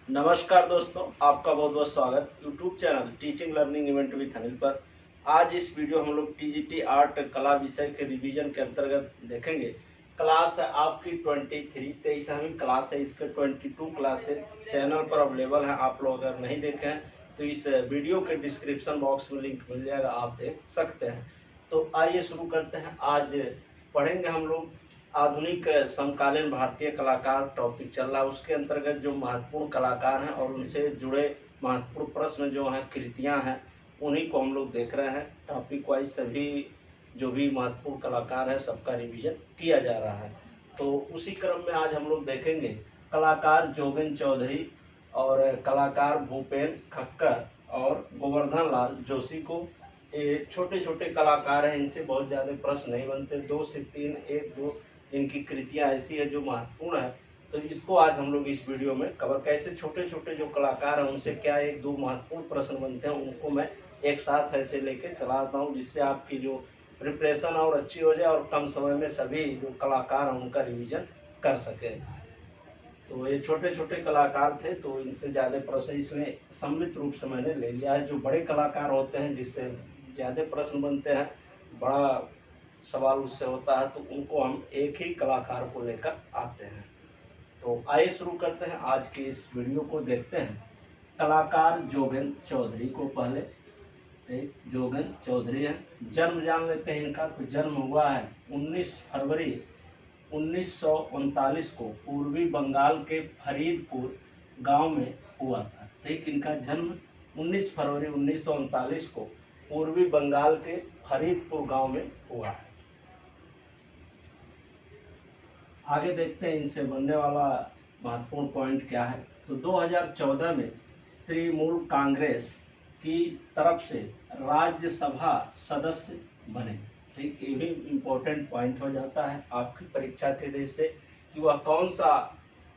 नमस्कार दोस्तों, आपका बहुत बहुत स्वागत YouTube channel teaching learning event with Anil पर। आज इस वीडियो हम लोग टीजीटी आर्ट कला विषय के रिवीजन के अंतर्गत देखेंगे। क्लास है आपकी 23वीं क्लास है, इसके 22 क्लासेस चैनल पर अवेलेबल हैं। आप लोग अगर नहीं देखे हैं तो इस वीडियो के डिस्क्रिप्शन बॉक्स में लिंक मिल जाएगा, आप देख सकते हैं। तो आइए शुरू करते हैं। आज पढ़ेंगे हम लोग आधुनिक समकालीन भारतीय कलाकार टॉपिक चल रहा है, उसके अंतर्गत जो महत्वपूर्ण कलाकार हैं और उनसे जुड़े महत्वपूर्ण प्रश्न जो हैं, कृतियां हैं, उन्हीं को हम लोग देख रहे हैं। टॉपिक वाइज सभी जो भी महत्वपूर्ण कलाकार हैं सबका रिवीजन किया जा रहा है। तो उसी क्रम में आज हम लोग देखेंगे कलाकार जोगेन चौधरी और कलाकार भूपेन खक्कर और गोवर्धन लाल जोशी को। ये छोटे छोटे कलाकार हैं, इनसे बहुत ज़्यादा प्रश्न नहीं बनते। 2 से 3 एक दो इनकी कृतियां ऐसी है जो महत्वपूर्ण है, तो इसको आज हम लोग इस वीडियो में कवर। कैसे छोटे छोटे जो कलाकार हैं उनसे क्या एक दो महत्वपूर्ण प्रश्न बनते हैं, उनको मैं एक साथ ऐसे लेके चलाता हूँ, जिससे आपकी जो प्रिपरेशन और अच्छी हो जाए और कम समय में सभी जो कलाकार हैं उनका रिवीजन कर सके। तो ये छोटे छोटे कलाकार थे, तो इनसे ज़्यादा प्रश्न इसमें सम्मिलित रूप से मैंने ले लिया है। जो बड़े कलाकार होते हैं जिससे ज़्यादा प्रश्न बनते हैं, बड़ा सवाल उससे होता है, तो उनको हम एक ही कलाकार को लेकर आते हैं। तो आइए शुरू करते हैं आज के इस वीडियो को। देखते हैं कलाकार जोगेन चौधरी को। पहले जोगेन चौधरी है, जन्म जान लेते हैं इनका। तो जन्म हुआ है 19 फरवरी 1939 को पूर्वी बंगाल के फरीदपुर गांव में हुआ था। ठीक, इनका जन्म 19 फरवरी 1939 को पूर्वी बंगाल के फरीदपुर गांव में हुआ है। आगे देखते हैं इनसे बनने वाला महत्वपूर्ण पॉइंट क्या है। तो 2014 में तृणमूल कांग्रेस की तरफ से राज्यसभा सदस्य बने। ठीक, ये भी इम्पोर्टेंट पॉइंट हो जाता है आपकी परीक्षा के दृष्टि से कि वह कौन सा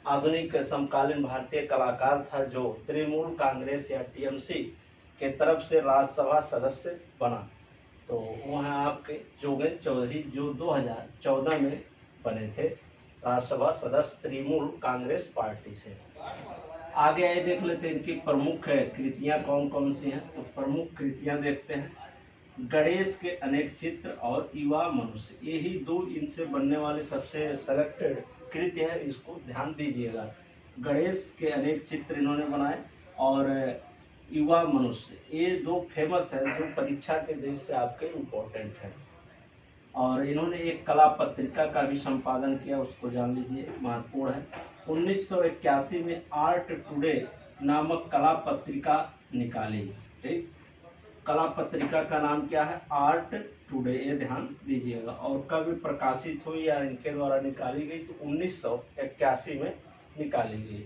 आधुनिक समकालीन भारतीय कलाकार था जो तृणमूल कांग्रेस या टीएमसी के तरफ से राज्यसभा सदस्य बना। तो वह आपके जोगेन चौधरी, जो 2014 में बने थे राज्यसभा सदस्य तृणमूल कांग्रेस पार्टी से। आगे आए देख लेते हैं इनकी प्रमुख कृतियां कौन कौन सी हैं। तो प्रमुख कृतियां देखते हैं गणेश के अनेक चित्र और युवा मनुष्य, यही दो इनसे बनने वाले सबसे सेलेक्टेड कृति है, इसको ध्यान दीजिएगा। गणेश के अनेक चित्र इन्होंने बनाए और युवा मनुष्य, ये दो फेमस है जो परीक्षा के दृष्टि से आपके इम्पोर्टेंट है। और इन्होंने एक कला पत्रिका का भी संपादन किया, उसको जान लीजिए, महत्वपूर्ण है। 1981 में आर्ट टुडे नामक कला पत्रिका निकाली। ठीक, कला पत्रिका का नाम क्या है? आर्ट टुडे, ये ध्यान दीजिएगा। और कब प्रकाशित हुई या इनके द्वारा निकाली गई? तो 1981 में निकाली गई।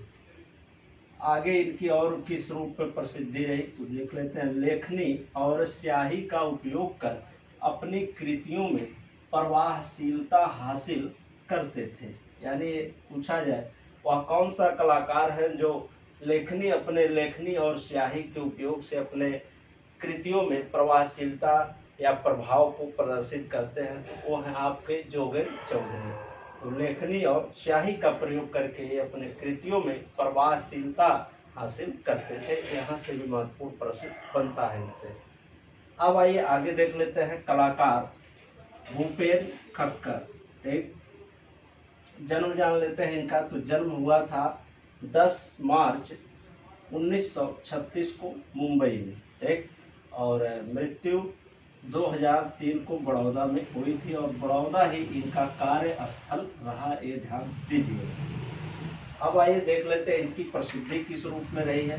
आगे इनकी और किस रूप में प्रसिद्धि रही तो देख लेते हैं। लेखनी और स्याही का उपयोग कर अपनी कृतियों में प्रवाहशीलता हासिल करते थे। यानी पूछा जाए वह कौन सा कलाकार है जो लेखनी और स्याही के उपयोग से अपने कृतियों में प्रवाहशीलता या प्रभाव को प्रदर्शित करते हैं, वो है आपके जोगेन चौधरी। तो लेखनी और स्याही का प्रयोग करके ये अपने कृतियों में प्रवाहशीलता हासिल करते थे। यहाँ से भी महत्वपूर्ण प्रश्न बनता है इनसे। अब आइए आगे देख लेते हैं कलाकार भूपेन खक्कर। ठीक, जन्म जान लेते हैं इनका। तो जन्म हुआ था 10 मार्च 1936 को मुंबई में। ठीक, और मृत्यु 2003 को बड़ौदा में हुई थी और बड़ौदा ही इनका कार्य स्थल रहा, ये ध्यान दीजिए। अब आइए देख लेते हैं इनकी प्रसिद्धि किस रूप में रही है।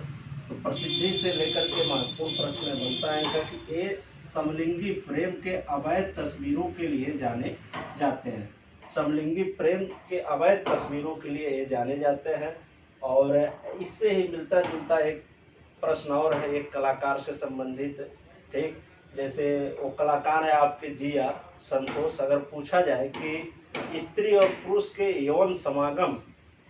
तो प्रसिद्धि से लेकर के महत्वपूर्ण प्रश्न बनता है इनका कि ये समलिंगी प्रेम के अवैध तस्वीरों के लिए जाने जाते हैं। समलिंगी प्रेम के अवैध तस्वीरों के लिए ये जाने जाते हैं। और इससे ही मिलता जुलता एक प्रश्न और है एक कलाकार से संबंधित। ठीक, जैसे वो कलाकार है आपके जी.आर. संतोष। अगर पूछा जाए कि स्त्री और पुरुष के यौन समागम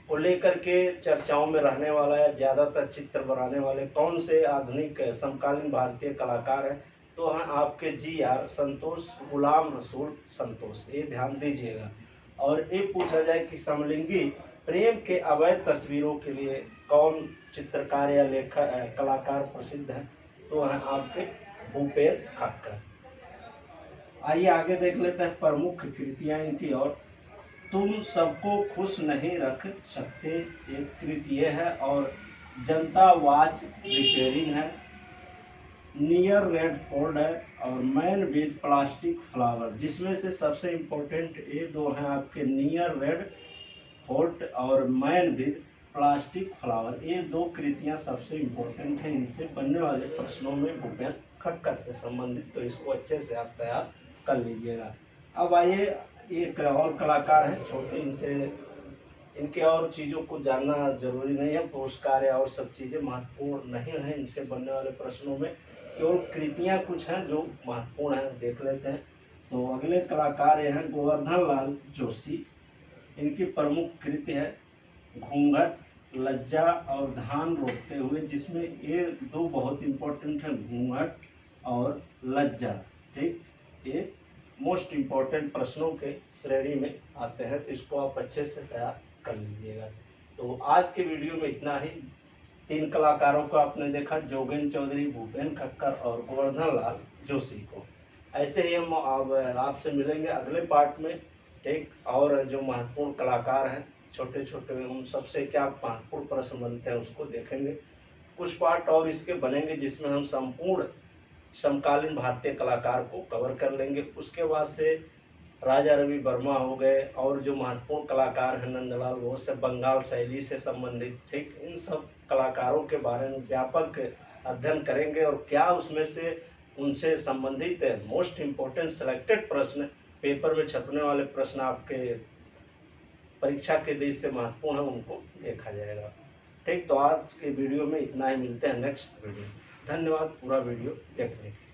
को लेकर के चर्चाओं में रहने वाला या ज़्यादातर चित्र बनाने वाले कौन से आधुनिक समकालीन भारतीय कलाकार हैं, तो हैं आपके जी.आर. संतोष, गुलाम रसूल संतोष, ये ध्यान दीजिएगा। और ये पूछा जाए कि समलिंगी प्रेम के अवैध तस्वीरों के लिए कौन चित्रकार या लेखक कलाकार प्रसिद्ध है? तो है आपके भूपेन खक्कर। आइए आगे देख लेते हैं प्रमुख कृतियां इनकी। और तुम सबको खुश नहीं रख सकते एक कृति ये है, और जनता वाच रिपेयरिंग है, नियर रेड फोर्ड है, और मैन विद प्लास्टिक फ्लावर। जिसमें से सबसे इम्पोर्टेंट ये दो हैं आपके, नियर रेड फोर्ट और मैन विद प्लास्टिक फ्लावर। ये दो कृतियां सबसे इम्पोर्टेंट हैं, इनसे बनने वाले प्रश्नों में भूपेन खक्कर से संबंधित, तो इसको अच्छे से आप तैयार कर लीजिएगा। अब आइए, एक और कलाकार हैं छोटे, इनसे इनके और चीज़ों को जानना जरूरी नहीं है, पुरस्कार या और सब चीज़ें महत्वपूर्ण नहीं है इनसे बनने वाले प्रश्नों में, केवल कृतियां कुछ हैं जो महत्वपूर्ण हैं, देख लेते हैं। तो अगले कलाकार ये हैं गोवर्धन लाल जोशी। इनकी प्रमुख कृति है घूंघट, लज्जा और धान रोकते हुए, जिसमें ये दो बहुत इंपॉर्टेंट हैं, घूंघट और लज्जा। ठीक, ये मोस्ट इम्पोर्टेंट प्रश्नों के श्रेणी में आते हैं, तो इसको आप अच्छे से तैयार कर लीजिएगा। तो आज के वीडियो में इतना ही। 3 कलाकारों को आपने देखा, जोगेंद्र चौधरी, भूपेन खक्कर और गोवर्धन लाल जोशी को। ऐसे ही हम अब आपसे मिलेंगे अगले पार्ट में। ठीक, और जो महत्वपूर्ण कलाकार हैं छोटे छोटे, उन सबसे क्या महत्वपूर्ण प्रश्न बनते हैं उसको देखेंगे। कुछ पार्ट और इसके बनेंगे जिसमें हम संपूर्ण समकालीन भारतीय कलाकार को कवर कर लेंगे। उसके बाद से राजा रवि वर्मा हो गए, और जो महत्वपूर्ण कलाकार हैं नंदलाल बोस से, बंगाल शैली से संबंधित। ठीक, इन सब कलाकारों के बारे में व्यापक अध्ययन करेंगे, और क्या उसमें से उनसे संबंधित मोस्ट इम्पोर्टेंट सेलेक्टेड प्रश्न, पेपर में छपने वाले प्रश्न आपके परीक्षा के देश से महत्वपूर्ण है, उनको देखा जाएगा। ठीक, तो आज के वीडियो में इतना ही, मिलते हैं नेक्स्ट वीडियो। धन्यवाद पूरा वीडियो देखने के लिए।